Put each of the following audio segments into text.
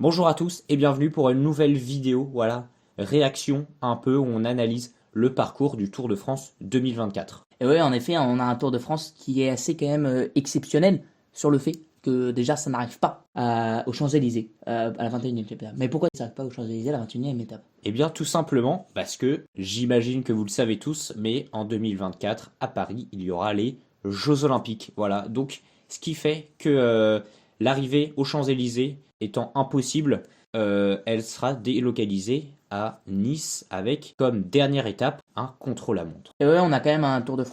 Bonjour à tous et bienvenue pour une nouvelle vidéo, voilà, réaction un peu où on analyse le parcours du Tour de France 2024. Et ouais, en effet, on a un Tour de France qui est assez quand même exceptionnel sur le fait que déjà ça n'arrive pas aux Champs-Élysées à la 21e étape. Mais pourquoi ça n'arrive pas aux Champs-Élysées à la 21e étape? Eh bien tout simplement parce que, j'imagine que vous le savez tous, mais en 2024 à Paris, il y aura les Jeux Olympiques. Voilà, donc ce qui fait que l'arrivée aux Champs-Élysées étant impossible, elle sera délocalisée à Nice avec comme dernière étape un contre-la-montre. Et ouais, on a quand même un Tour de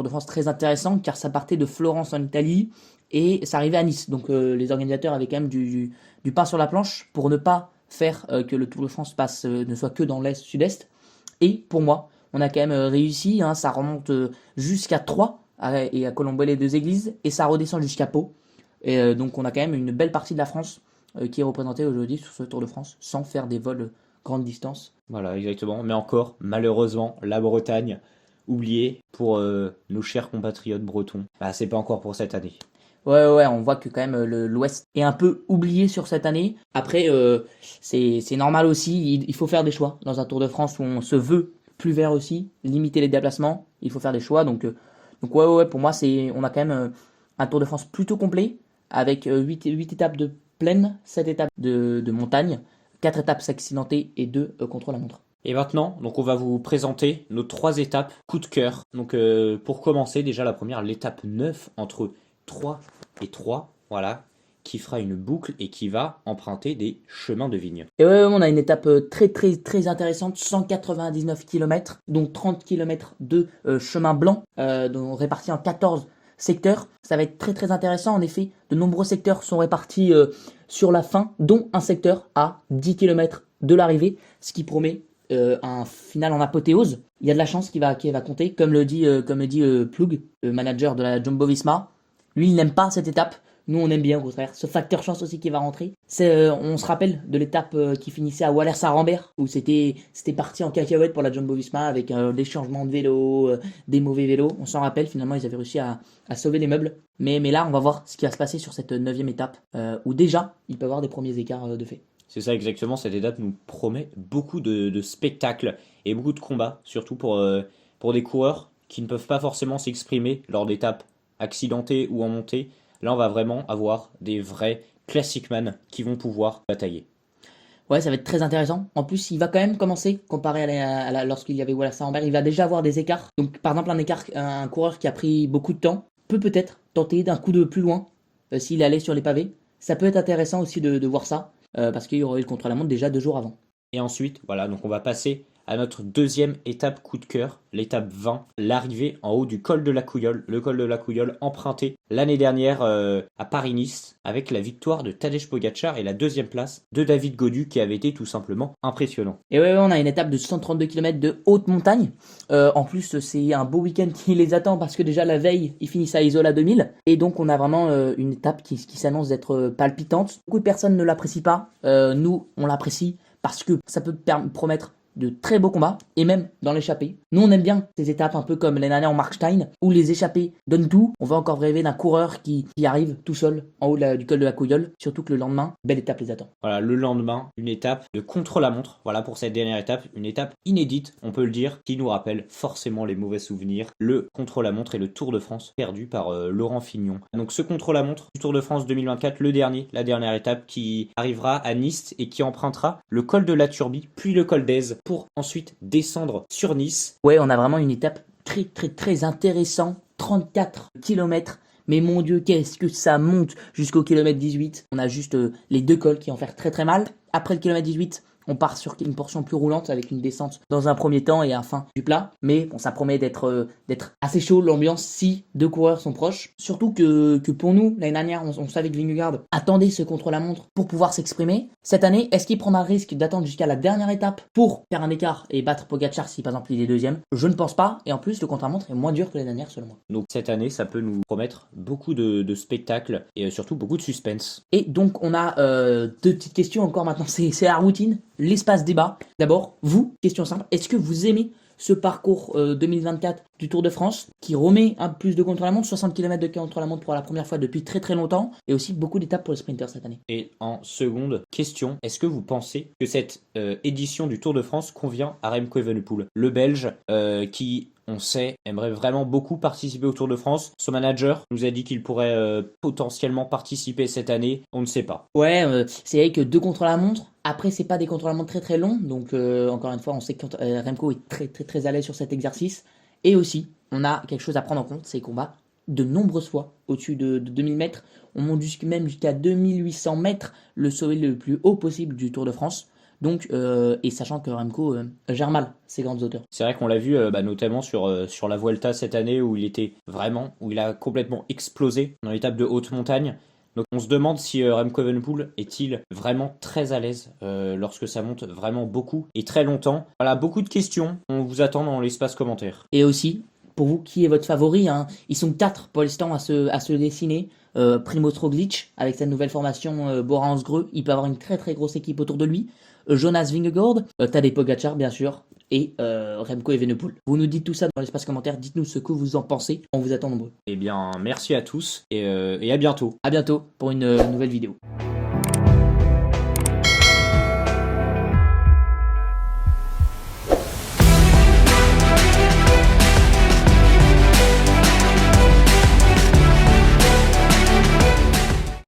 France très intéressant car ça partait de Florence en Italie et ça arrivait à Nice. Donc les organisateurs avaient quand même du pain sur la planche pour ne pas faire que le Tour de France ne soit que dans l'est-sud-est. Et pour moi, on a quand même réussi, hein, ça remonte jusqu'à Troyes et à Colombey-les-Deux-Églises et ça redescend jusqu'à Pau. Et donc on a quand même une belle partie de la France qui est représentée aujourd'hui sur ce Tour de France sans faire des vols grande distance. Voilà, exactement. Mais encore, malheureusement, la Bretagne, oubliée pour nos chers compatriotes bretons. Bah, c'est pas encore pour cette année. Ouais, on voit que quand même l'Ouest est un peu oublié sur cette année. Après, c'est normal aussi, il faut faire des choix. Dans un Tour de France où on se veut plus vert aussi, limiter les déplacements, il faut faire des choix. Donc ouais, pour moi, on a quand même un Tour de France plutôt complet, avec 8 étapes de plaine, 7 étapes de montagne, 4 étapes accidentées et 2 contre la montre. Et maintenant, donc on va vous présenter nos 3 étapes coup de cœur. Donc pour commencer, déjà la première, l'étape 9 entre 3 et 3, voilà, qui fera une boucle et qui va emprunter des chemins de vigne. Et ouais, on a une étape très intéressante, 199 km, donc 30 km de chemin blanc, répartis en 14 secteurs. Ça va être très intéressant, en effet, de nombreux secteurs sont répartis sur la fin, dont un secteur à 10 km de l'arrivée, ce qui promet un final en apothéose. Il y a de la chance qui va compter, comme le dit Plug, le manager de la Jumbo-Visma. Lui, il n'aime pas cette étape. Nous, on aime bien, au contraire. Ce facteur chance aussi qui va rentrer. On se rappelle de l'étape qui finissait à Wallers-Arambert, où c'était parti en cacahuète pour la Jumbo-Visma avec des changements de vélo, des mauvais vélos. On s'en rappelle, finalement, ils avaient réussi à sauver les meubles. Mais là, on va voir ce qui va se passer sur cette 9e étape, où déjà, il peut y avoir des premiers écarts de fait. C'est ça exactement, cette étape nous promet beaucoup de spectacles et beaucoup de combats, surtout pour des coureurs qui ne peuvent pas forcément s'exprimer lors d'étapes accidentées ou en montée. Là, on va vraiment avoir des vrais classic man qui vont pouvoir batailler. Ouais, ça va être très intéressant. En plus, il va quand même commencer, comparé lorsqu'il y avait Wallace-Arambert, il va déjà avoir des écarts. Donc, par exemple, un coureur qui a pris beaucoup de temps peut peut-être tenter d'un coup de plus loin s'il allait sur les pavés. Ça peut être intéressant aussi de voir ça, parce qu'il y aurait eu le contre-la-montre déjà 2 jours avant. Et ensuite, voilà, donc on va passer à notre deuxième étape coup de cœur, l'étape 20, l'arrivée en haut du col de la Couilleule, le col de la Couilleule emprunté l'année dernière à Paris-Nice avec la victoire de Tadej Pogačar et la 2e place de David Gaudu qui avait été tout simplement impressionnant. Et ouais, on a une étape de 132 km de haute montagne. En plus, c'est un beau week-end qui les attend parce que déjà la veille, ils finissent à Isola 2000. Et donc, on a vraiment une étape qui s'annonce d'être palpitante. Beaucoup de personnes ne l'apprécient pas. Nous, on l'apprécie parce que ça peut promettre de très beaux combats, et même dans l'échappée. Nous, on aime bien ces étapes un peu comme l'année dernière en Markstein, où les échappées donnent tout. On va encore rêver d'un coureur qui arrive tout seul en haut du col de la Couilleule, surtout que le lendemain, belle étape les attend. Voilà, le lendemain, une étape de contre-la-montre, voilà pour cette dernière étape, une étape inédite, on peut le dire, qui nous rappelle forcément les mauvais souvenirs, le contre-la-montre et le Tour de France perdu par Laurent Fignon. Donc ce contre-la-montre du Tour de France 2024, la dernière étape qui arrivera à Nice et qui empruntera le col de la Turbie, puis le col d'Aise, pour ensuite descendre sur Nice. Ouais, on a vraiment une étape très intéressante, 34 km. Mais mon Dieu, qu'est-ce que ça monte jusqu'au kilomètre 18. On a juste les 2 cols qui vont faire très mal. Après le kilomètre 18, on part sur une portion plus roulante avec une descente dans un premier temps et à la fin du plat. Mais bon, ça promet d'être assez chaud l'ambiance si 2 coureurs sont proches. Surtout que pour nous, l'année dernière, on savait que Vingegaard attendait ce contre-la-montre pour pouvoir s'exprimer. Cette année, est-ce qu'il prendra le risque d'attendre jusqu'à la dernière étape pour faire un écart et battre Pogačar si par exemple il est 2e? Je ne pense pas. Et en plus, le contre-la-montre est moins dur que l'année dernière selon moi. Donc cette année, ça peut nous promettre beaucoup de spectacles et surtout beaucoup de suspense. Et donc, on a 2 petites questions encore maintenant. C'est la routine. L'espace débat. D'abord, vous, question simple, est-ce que vous aimez ce parcours 2024 du Tour de France, qui remet un plus de contre-la-montre, 60 km de contre-la-montre pour la première fois depuis très très longtemps, et aussi beaucoup d'étapes pour les sprinters cette année. Et en seconde question, est-ce que vous pensez que cette édition du Tour de France convient à Remco Evenepoel, le Belge qui, on sait, aimerait vraiment beaucoup participer au Tour de France. Son manager nous a dit qu'il pourrait potentiellement participer cette année, on ne sait pas. Ouais, c'est vrai que 2 contre-la-montre. Après, c'est pas des contre-la-montre très très longs, donc encore une fois, on sait que Remco est très très très à l'aise sur cet exercice. Et aussi, on a quelque chose à prendre en compte, c'est qu'on va de nombreuses fois au-dessus de 2000 mètres. On monte même jusqu'à 2800 mètres, le sommet le plus haut possible du Tour de France. Donc, et sachant que Remco gère mal ces grandes hauteurs. C'est vrai qu'on l'a vu notamment sur la Vuelta cette année où où il a complètement explosé dans l'étape de haute montagne. Donc on se demande si Remco Evenepoel est-il vraiment très à l'aise lorsque ça monte vraiment beaucoup et très longtemps. Voilà, beaucoup de questions, on vous attend dans l'espace commentaire. Et aussi, pour vous, qui est votre favori, hein? Ils sont 4 pour l'instant à se dessiner. Primoz Roglic, avec sa nouvelle formation Bora Hansgrohe, il peut avoir une très très grosse équipe autour de lui. Jonas Vingegaard, Tadej Pogacar bien sûr, et Remco Evenepoel. Vous nous dites tout ça dans l'espace commentaire, dites-nous ce que vous en pensez, on vous attend nombreux. Eh bien, merci à tous et à bientôt. A bientôt pour une nouvelle vidéo.